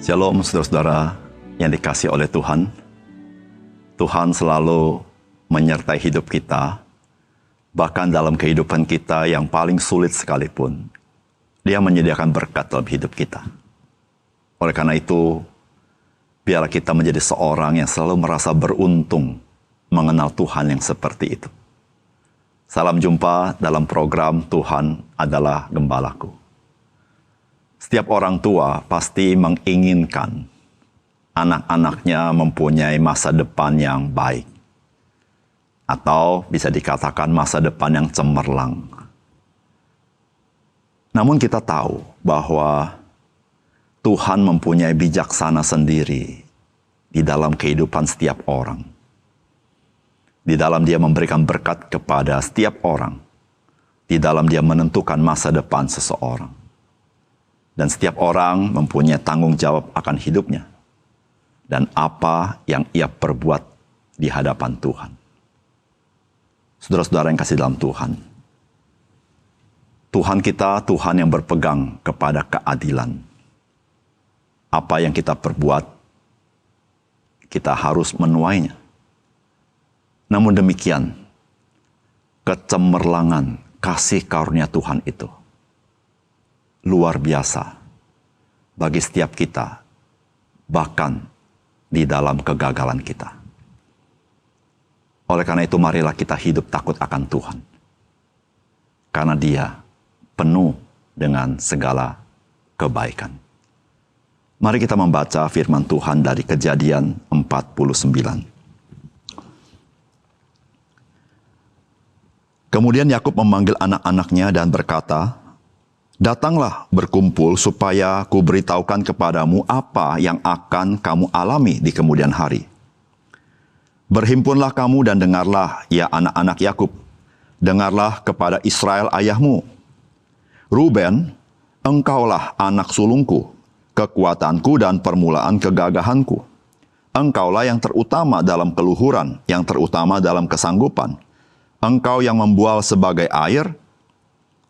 Shalom saudara-saudara yang dikasihi oleh Tuhan. Tuhan selalu menyertai hidup kita, bahkan dalam kehidupan kita yang paling sulit sekalipun. Dia menyediakan berkat dalam hidup kita. Oleh karena itu, biarlah kita menjadi seorang yang selalu merasa beruntung mengenal Tuhan yang seperti itu. Salam jumpa dalam program Tuhan adalah Gembalaku. Setiap orang tua pasti menginginkan anak-anaknya mempunyai masa depan yang baik. Atau bisa dikatakan masa depan yang cemerlang. Namun kita tahu bahwa Tuhan mempunyai bijaksana sendiri di dalam kehidupan setiap orang. Di dalam Dia memberikan berkat kepada setiap orang. Di dalam Dia menentukan masa depan seseorang. Dan setiap orang mempunyai tanggung jawab akan hidupnya. Dan apa yang ia perbuat di hadapan Tuhan. Saudara-saudara yang kasih dalam Tuhan. Tuhan kita, Tuhan yang berpegang kepada keadilan. Apa yang kita perbuat, kita harus menuainya. Namun demikian, kecemerlangan kasih karunia Tuhan itu luar biasa bagi setiap kita, bahkan di dalam kegagalan kita. Oleh karena itu, marilah kita hidup takut akan Tuhan. Karena Dia penuh dengan segala kebaikan. Mari kita membaca firman Tuhan dari Kejadian 49. Kemudian Yakub memanggil anak-anaknya dan berkata, "Datanglah berkumpul supaya kuberitahukan kepadamu apa yang akan kamu alami di kemudian hari. Berhimpunlah kamu dan dengarlah, ya anak-anak Yakub. Dengarlah kepada Israel ayahmu. Ruben, engkaulah anak sulungku, kekuatanku dan permulaan kegagahanku. Engkaulah yang terutama dalam keluhuran, yang terutama dalam kesanggupan. Engkau yang membual sebagai air.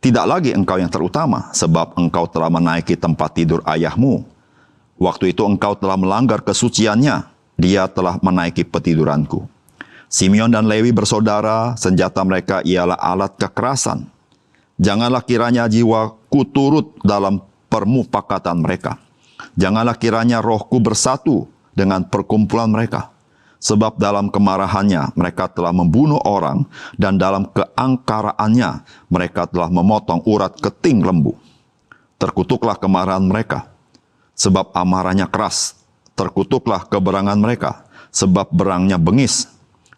Tidak lagi engkau yang terutama, sebab engkau telah menaiki tempat tidur ayahmu. Waktu itu engkau telah melanggar kesuciannya, dia telah menaiki petiduranku. Simeon dan Lewi bersaudara, senjata mereka ialah alat kekerasan. Janganlah kiranya jiwaku turut dalam permufakatan mereka. Janganlah kiranya rohku bersatu dengan perkumpulan mereka. Sebab dalam kemarahannya mereka telah membunuh orang, dan dalam keangkaraannya mereka telah memotong urat keting lembu. Terkutuklah kemarahan mereka, sebab amarahnya keras. Terkutuklah keberangan mereka, sebab berangnya bengis.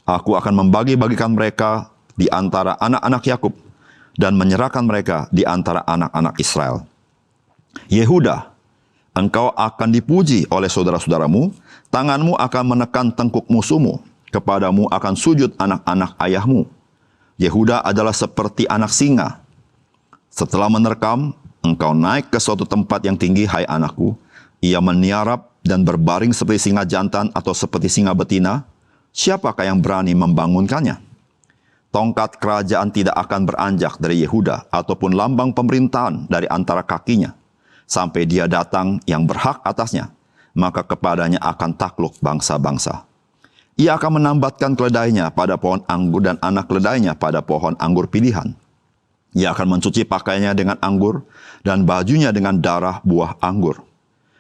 Aku akan membagi-bagikan mereka di antara anak-anak Yakub, dan menyerahkan mereka di antara anak-anak Israel. Yehuda, engkau akan dipuji oleh saudara-saudaramu, tanganmu akan menekan tengkuk musuhmu, kepadamu akan sujud anak-anak ayahmu. Yehuda adalah seperti anak singa. Setelah menerkam, engkau naik ke suatu tempat yang tinggi, hai anakku. Ia meniarap dan berbaring seperti singa jantan atau seperti singa betina. Siapakah yang berani membangunkannya? Tongkat kerajaan tidak akan beranjak dari Yehuda, ataupun lambang pemerintahan dari antara kakinya, sampai dia datang yang berhak atasnya, maka kepadanya akan takluk bangsa-bangsa. Ia akan menambatkan keledainya pada pohon anggur dan anak keledainya pada pohon anggur pilihan. Ia akan mencuci pakaiannya dengan anggur dan bajunya dengan darah buah anggur.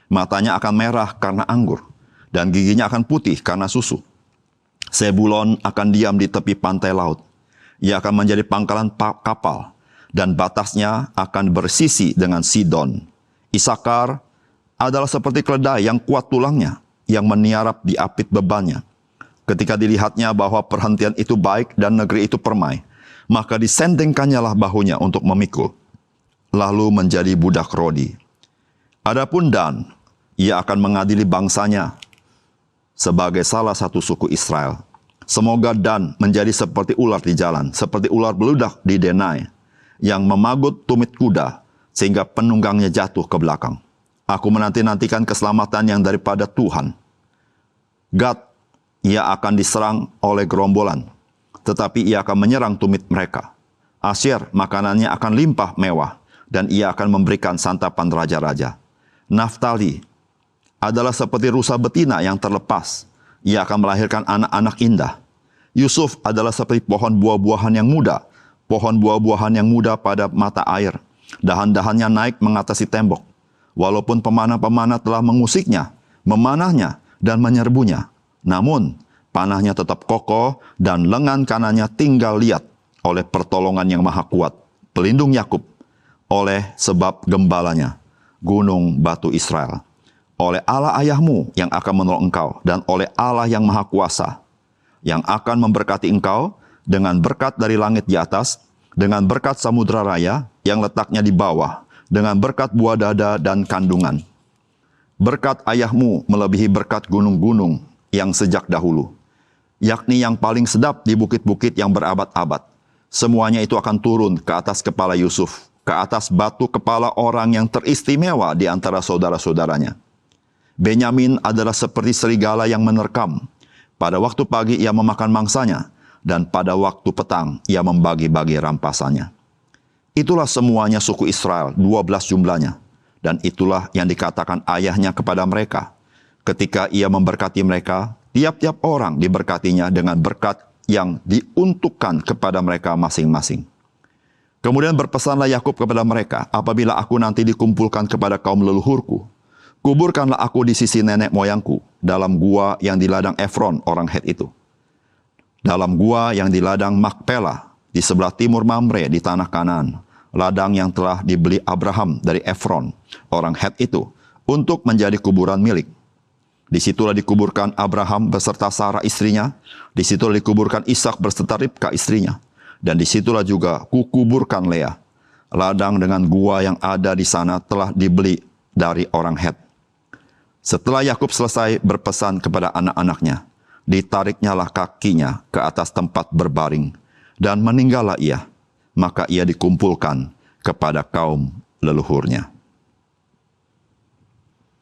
Matanya akan merah karena anggur dan giginya akan putih karena susu. Sebulon akan diam di tepi pantai laut. Ia akan menjadi pangkalan kapal dan batasnya akan bersisi dengan Sidon. Isakar adalah seperti keledai yang kuat tulangnya, yang meniarap di apit bebannya. Ketika dilihatnya bahwa perhentian itu baik dan negeri itu permai, maka disendengkannya lah bahunya untuk memikul, lalu menjadi budak Rodi. Adapun Dan, ia akan mengadili bangsanya sebagai salah satu suku Israel. Semoga Dan menjadi seperti ular di jalan, seperti ular beludak di denai, yang memagut tumit kuda, sehingga penunggangnya jatuh ke belakang. Aku menanti-nantikan keselamatan yang daripada Tuhan. Gad, ia akan diserang oleh gerombolan, tetapi ia akan menyerang tumit mereka. Asyer, makanannya akan limpah mewah, dan ia akan memberikan santapan raja-raja. Naftali adalah seperti rusa betina yang terlepas. Ia akan melahirkan anak-anak indah. Yusuf adalah seperti pohon buah-buahan yang muda. Pohon buah-buahan yang muda pada mata air. Dahan-dahannya naik mengatasi tembok. Walaupun pemanah-pemanah telah mengusiknya, memanahnya, dan menyerbunya. Namun, panahnya tetap kokoh dan lengan kanannya tinggal liat oleh pertolongan yang maha kuat. Pelindung Yakub, oleh sebab gembalanya, gunung batu Israel. Oleh Allah ayahmu yang akan menolong engkau, dan oleh Allah yang maha kuasa, yang akan memberkati engkau dengan berkat dari langit di atas, dengan berkat samudera raya yang letaknya di bawah, dengan berkat buah dada dan kandungan. Berkat ayahmu melebihi berkat gunung-gunung yang sejak dahulu, yakni yang paling sedap di bukit-bukit yang berabad-abad. Semuanya itu akan turun ke atas kepala Yusuf, ke atas batu kepala orang yang teristimewa di antara saudara-saudaranya. Benyamin adalah seperti serigala yang menerkam. Pada waktu pagi ia memakan mangsanya, dan pada waktu petang ia membagi-bagi rampasannya. Itulah semuanya suku Israel, 12 jumlahnya. Dan itulah yang dikatakan ayahnya kepada mereka. Ketika ia memberkati mereka, tiap-tiap orang diberkatinya dengan berkat yang diuntukkan kepada mereka masing-masing. Kemudian berpesanlah Yakub kepada mereka, apabila aku nanti dikumpulkan kepada kaum leluhurku, kuburkanlah aku di sisi nenek moyangku, dalam gua yang di ladang Efron orang Het itu. Dalam gua yang di ladang Makpela, di sebelah timur Mamre di tanah Kanaan, ladang yang telah dibeli Abraham dari Efron orang Het itu, untuk menjadi kuburan milik. Disitulah dikuburkan Abraham beserta Sarah istrinya, disitulah dikuburkan Ishak beserta Ribka istrinya, dan disitulah juga kukuburkan Lea. Ladang dengan gua yang ada di sana telah dibeli dari orang Het. Setelah Yakub selesai berpesan kepada anak-anaknya, ditariknyalah kakinya ke atas tempat berbaring, dan meninggallah ia. Maka ia dikumpulkan kepada kaum leluhurnya.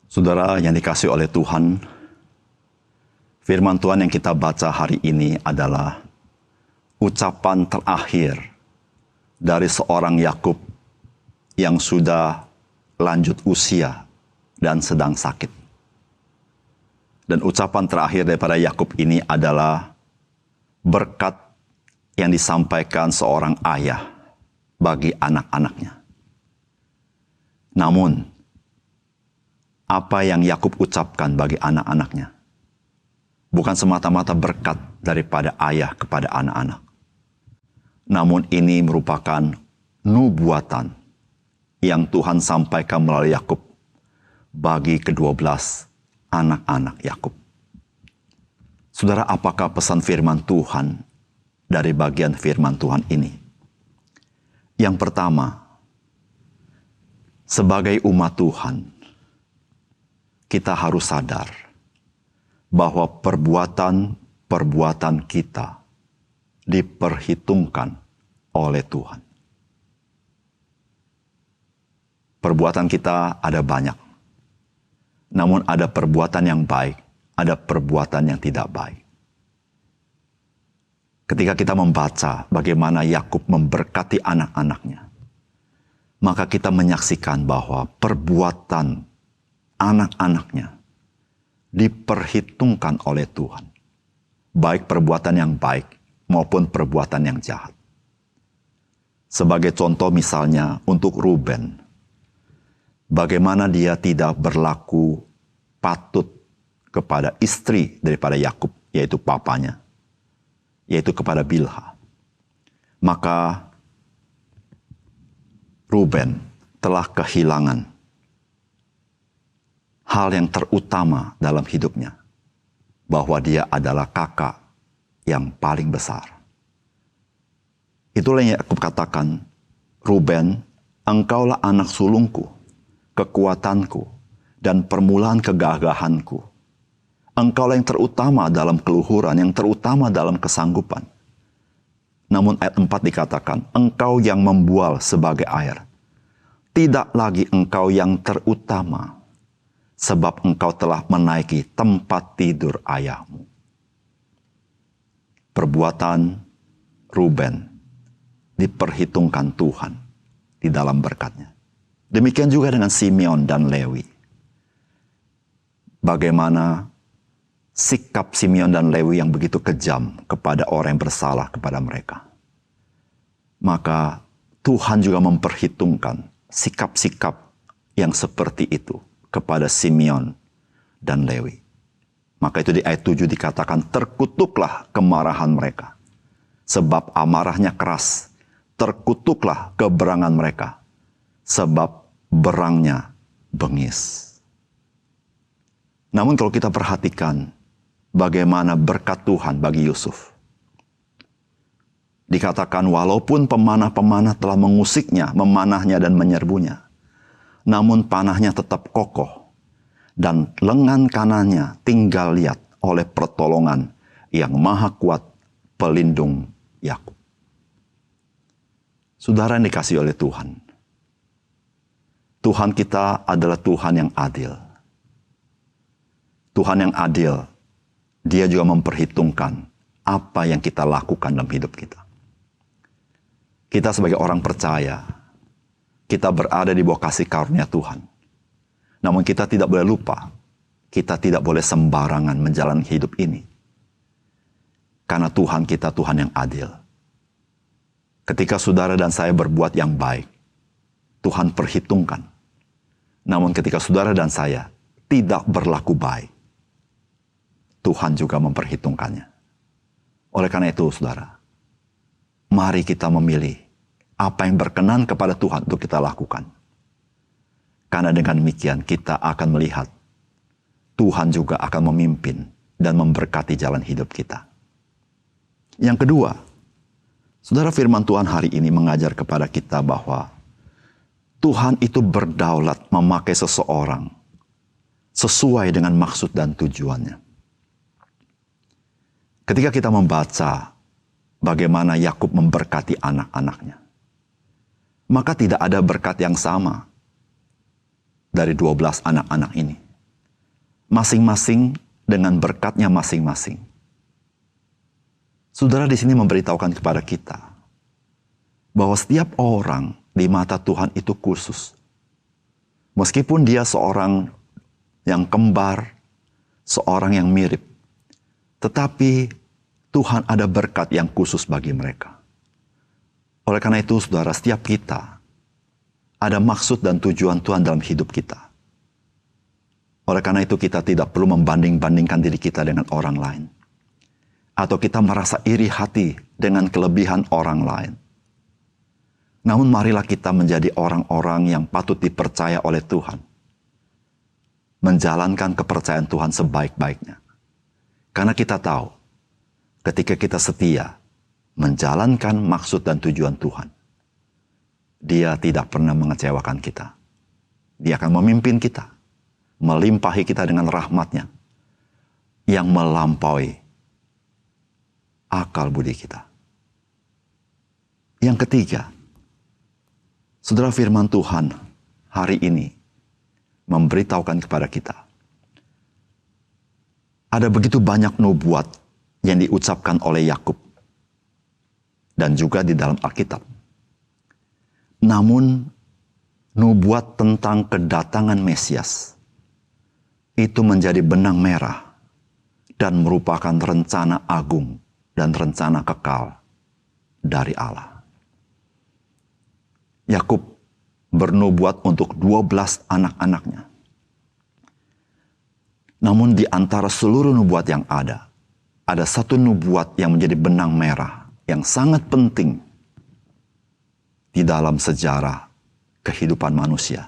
Saudara yang dikasihi oleh Tuhan, firman Tuhan yang kita baca hari ini adalah ucapan terakhir dari seorang Yakub yang sudah lanjut usia dan sedang sakit. Dan ucapan terakhir daripada Yakub ini adalah berkat yang disampaikan seorang ayah bagi anak-anaknya. Namun, apa yang Yakub ucapkan bagi anak-anaknya bukan semata-mata berkat daripada ayah kepada anak-anak. Namun ini merupakan nubuatan yang Tuhan sampaikan melalui Yakub bagi ke-12 anak-anak Yakub. Saudara, apakah pesan firman Tuhan dari bagian firman Tuhan ini? Yang pertama, sebagai umat Tuhan, kita harus sadar bahwa perbuatan-perbuatan kita diperhitungkan oleh Tuhan. Perbuatan kita ada banyak. Namun ada perbuatan yang baik, ada perbuatan yang tidak baik. Ketika kita membaca bagaimana Yakub memberkati anak-anaknya, maka kita menyaksikan bahwa perbuatan anak-anaknya diperhitungkan oleh Tuhan. Baik perbuatan yang baik maupun perbuatan yang jahat. Sebagai contoh misalnya untuk Ruben, bagaimana dia tidak berlaku patut kepada istri daripada Yakub, yaitu papanya, yaitu kepada Bilha. Maka Ruben telah kehilangan hal yang terutama dalam hidupnya, bahwa dia adalah kakak yang paling besar. Itulah yang Yakub katakan, Ruben, engkaulah anak sulungku, kekuatanku, dan permulaan kegagahanku. Engkaulah yang terutama dalam keluhuran, yang terutama dalam kesanggupan. Namun ayat 4 dikatakan, engkau yang membual sebagai air. Tidak lagi engkau yang terutama, sebab engkau telah menaiki tempat tidur ayahmu. Perbuatan Ruben diperhitungkan Tuhan di dalam berkatnya. Demikian juga dengan Simeon dan Lewi. bagaimana sikap Simeon dan Lewi yang begitu kejam kepada orang yang bersalah kepada mereka. Maka Tuhan juga memperhitungkan sikap-sikap yang seperti itu kepada Simeon dan Lewi. Maka itu di ayat 7 dikatakan, terkutuklah kemarahan mereka, sebab amarahnya keras. Terkutuklah keberangan mereka, sebab berangnya bengis. Namun kalau kita perhatikan bagaimana berkat Tuhan bagi Yusuf, dikatakan walaupun pemanah-pemanah telah mengusiknya, memanahnya dan menyerbunya, namun panahnya tetap kokoh, dan lengan kanannya tinggal liat oleh pertolongan yang maha kuat pelindung Yakub. Saudara yang dikasihi oleh Tuhan, Tuhan kita adalah Tuhan yang adil. Tuhan yang adil, Dia juga memperhitungkan apa yang kita lakukan dalam hidup kita. Kita sebagai orang percaya, kita berada di bawah kasih karunia Tuhan. Namun kita tidak boleh lupa, kita tidak boleh sembarangan menjalani hidup ini. Karena Tuhan kita Tuhan yang adil. Ketika saudara dan saya berbuat yang baik, Tuhan perhitungkan. Namun ketika saudara dan saya tidak berlaku baik, Tuhan juga memperhitungkannya. Oleh karena itu, saudara, mari kita memilih apa yang berkenan kepada Tuhan untuk kita lakukan. Karena dengan demikian kita akan melihat Tuhan juga akan memimpin dan memberkati jalan hidup kita. Yang kedua, saudara, firman Tuhan hari ini mengajar kepada kita bahwa Tuhan itu berdaulat memakai seseorang sesuai dengan maksud dan tujuannya. Ketika kita membaca bagaimana Yakub memberkati anak-anaknya, maka tidak ada berkat yang sama dari 12 anak-anak ini. Masing-masing dengan berkatnya masing-masing. Saudara di sini memberitahukan kepada kita bahwa setiap orang di mata Tuhan itu khusus. Meskipun dia seorang yang kembar, seorang yang mirip, tetapi Tuhan ada berkat yang khusus bagi mereka. Oleh karena itu, saudara, setiap kita ada maksud dan tujuan Tuhan dalam hidup kita. Oleh karena itu, kita tidak perlu membanding-bandingkan diri kita dengan orang lain. Atau kita merasa iri hati dengan kelebihan orang lain. Namun marilah kita menjadi orang-orang yang patut dipercaya oleh Tuhan. Menjalankan kepercayaan Tuhan sebaik-baiknya. Karena kita tahu, ketika kita setia menjalankan maksud dan tujuan Tuhan, Dia tidak pernah mengecewakan kita. Dia akan memimpin kita, melimpahi kita dengan rahmat-Nya yang melampaui akal budi kita. Yang ketiga, saudara, firman Tuhan hari ini memberitahukan kepada kita, ada begitu banyak nubuat yang diucapkan oleh Yakub dan juga di dalam Alkitab. Namun nubuat tentang kedatangan Mesias itu menjadi benang merah dan merupakan rencana agung dan rencana kekal dari Allah. Yakub bernubuat untuk 12 anak-anaknya. Namun di antara seluruh nubuat yang ada satu nubuat yang menjadi benang merah yang sangat penting di dalam sejarah kehidupan manusia.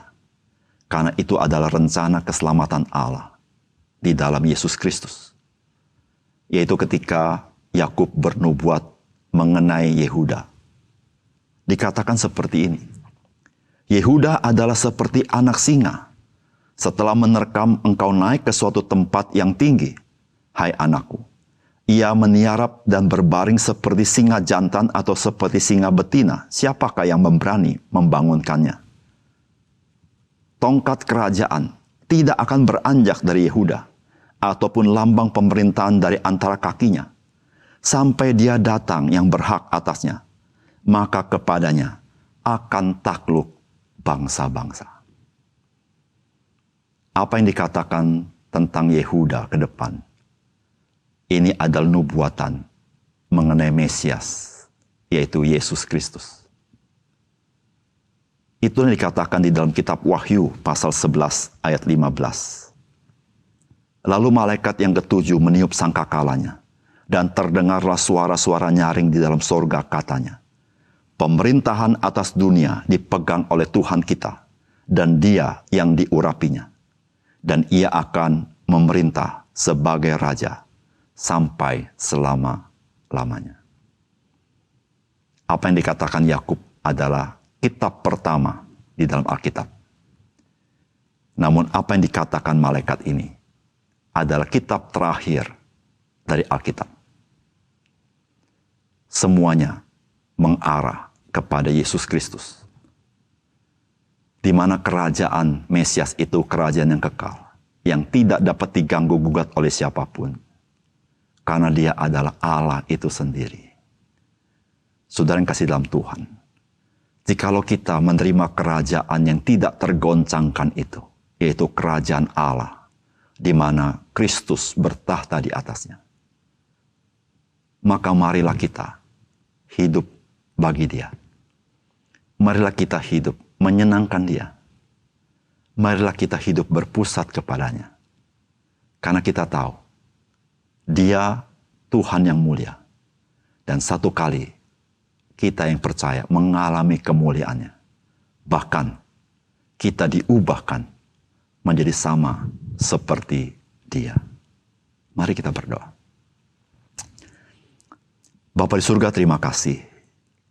Karena itu adalah rencana keselamatan Allah di dalam Yesus Kristus. Yaitu ketika Yakub bernubuat mengenai Yehuda. Dikatakan seperti ini. Yehuda adalah seperti anak singa. Setelah menerkam engkau naik ke suatu tempat yang tinggi, hai anakku. Ia meniarap dan berbaring seperti singa jantan atau seperti singa betina. Siapakah yang memberani membangunkannya? Tongkat kerajaan tidak akan beranjak dari Yehuda, ataupun lambang pemerintahan dari antara kakinya, sampai dia datang yang berhak atasnya, maka kepadanya akan takluk bangsa-bangsa. Apa yang dikatakan tentang Yehuda ke depan. Ini adalah nubuatan mengenai Mesias, yaitu Yesus Kristus. Itu yang dikatakan di dalam kitab Wahyu pasal 11 ayat 15. Lalu malaikat yang ketujuh meniup sangkakalanya, dan terdengarlah suara-suara nyaring di dalam sorga katanya, pemerintahan atas dunia dipegang oleh Tuhan kita, dan Dia yang diurapinya. Dan Ia akan memerintah sebagai Raja sampai selama-lamanya. Apa yang dikatakan Yakub adalah kitab pertama di dalam Alkitab. Namun apa yang dikatakan malaikat ini adalah kitab terakhir dari Alkitab. Semuanya mengarah kepada Yesus Kristus, di mana kerajaan Mesias itu kerajaan yang kekal, yang tidak dapat diganggu gugat oleh siapapun, karena Dia adalah Allah itu sendiri. Saudara yang kasih dalam Tuhan, jikalau kita menerima kerajaan yang tidak tergoncangkan itu, yaitu kerajaan Allah, di mana Kristus bertahta di atasnya, maka marilah kita hidup bagi Dia. Marilah kita hidup menyenangkan Dia. Marilah kita hidup berpusat kepadanya. Karena kita tahu Dia Tuhan yang mulia. Dan satu kali kita yang percaya mengalami kemuliaannya. Bahkan kita diubahkan menjadi sama seperti Dia. Mari kita berdoa. Bapa di surga, terima kasih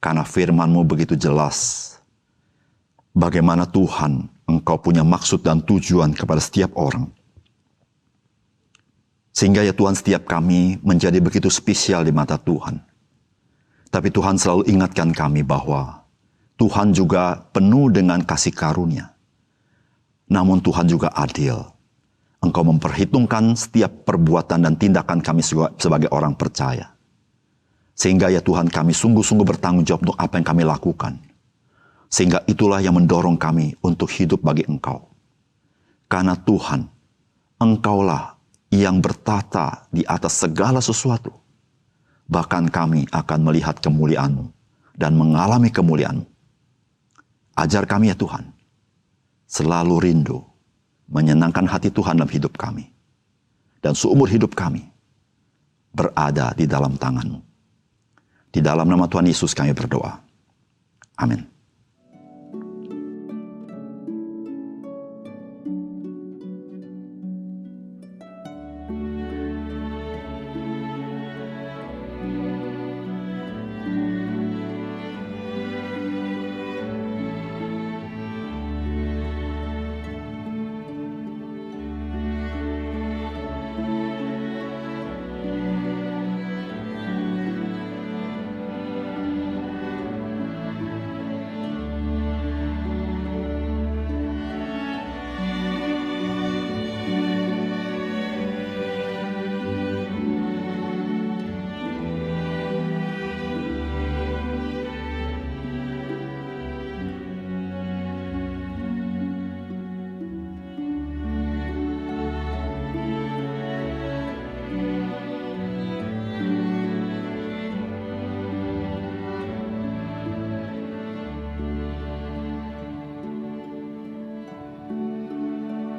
karena firman-Mu begitu jelas bagaimana Tuhan, Engkau punya maksud dan tujuan kepada setiap orang. Sehingga ya Tuhan, setiap kami menjadi begitu spesial di mata Tuhan. Tapi Tuhan selalu ingatkan kami bahwa Tuhan juga penuh dengan kasih karunia. Namun Tuhan juga adil. Engkau memperhitungkan setiap perbuatan dan tindakan kami sebagai orang percaya. Sehingga ya Tuhan, kami sungguh-sungguh bertanggung jawab untuk apa yang kami lakukan. Sehingga itulah yang mendorong kami untuk hidup bagi Engkau. Karena Tuhan, Engkaulah yang bertata di atas segala sesuatu. Bahkan kami akan melihat kemuliaan-Mu dan mengalami kemuliaan-Mu. Ajar kami ya Tuhan, selalu rindu menyenangkan hati Tuhan dalam hidup kami. Dan seumur hidup kami berada di dalam tangan-Mu. Di dalam nama Tuhan Yesus kami berdoa. Amin.